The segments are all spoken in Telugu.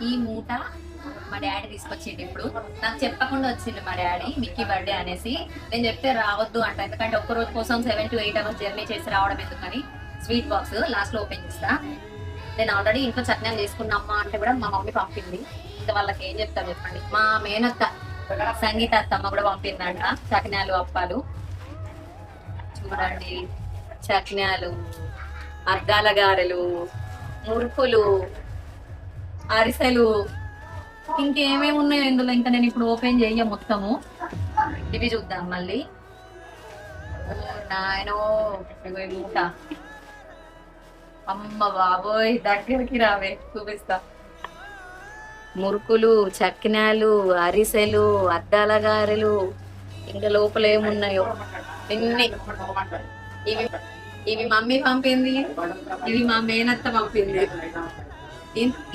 ఈ మూట మా డాడీ తీసుకొచ్చిండు. ఇప్పుడు నాకు చెప్పకుండా వచ్చింది మా డాడీ మిక్కీ బర్త్డే అనేసి. నేను చెప్తే రావద్దు అంట, ఎందుకంటే ఒక్క రోజు కోసం 7 to 8 hours జర్నీ చేసి రావడం ఎందుకని. స్వీట్ బాక్స్ లాస్ట్ లో ఓపెన్ చేస్తా. నేను ఆల్రెడీ ఇంట్లో చట్నాలు చేసుకున్నామ్మా అంటే కూడా మా మమ్మీ పంపింది. ఇంకా వాళ్ళకి ఏం చెప్తారు చెప్పండి. మా మేనత్త సంగీత అత్తమ్మ కూడా పంపిందంట చట్నాలు అప్పాలు. చూడండి, చట్నాలు, అద్దాల గారెలు, మురుకులు, అరిసెలు, ఇంకేమేమి ఉన్నాయో ఇందులో. ఇంకా నేను ఇప్పుడు ఓపెన్ చెయ్య మొత్తము. ఇవి చూద్దాం మళ్ళీ. నాయనో మూట, అమ్మ బాబోయ్ దగ్గరికి రావే చూపిస్తా. మురుకులు, చక్కినాలు, అరిసెలు, అద్దాల గారెలు, ఇంకా లోపల ఏమున్నాయో ఎన్ని. ఇవి ఇవి మమ్మీ పంపింది, ఇవి మా మేనత్త పంపింది.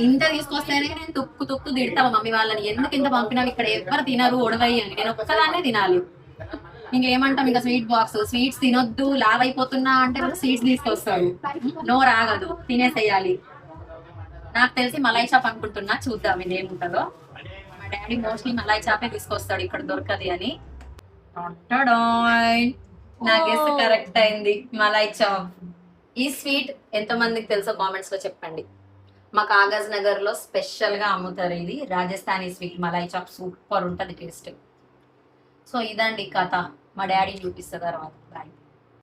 ఇంత తీసుకొస్తేనే నేను తుక్కు తుక్కు తిడతా మమ్మీ వాళ్ళని, ఎందుకు ఇంత పంపినావు, ఇక్కడ ఎవరు తినరు ఒడవై అని. నేను ఒక్కదాన్నే తినాలి. ఇంకేమంటాం, ఇంకా స్వీట్ బాక్స్, స్వీట్స్ తినొద్దు లావ్ అయిపోతున్నా అంటే స్వీట్స్ తీసుకొస్తాడు. నోరు ఆగదు, తినేసేయాలి. నాకు తెలిసి మలై చాప్ అనుకుంటున్నా, చూద్దాం ఇది ఏముంటుందో. మా డాడీ మోస్ట్లీ మలై చాపే తీసుకొస్తాడు, ఇక్కడ దొరకది అని. నా గెస్ కరెక్ట్ అయింది, మలై చాప్. ఈ స్వీట్ ఎంత మందికి తెలుసో కామెంట్స్ లో చెప్పండి. మా కాగజ్ నగర్ లో స్పెషల్ గా అమ్ముతారు ఇది Rajasthani sweet malai chop. Super ఉంటది టేస్ట్. సో ఇదండి కథ, మా డాడీ చూపిస్తా తర్వాత.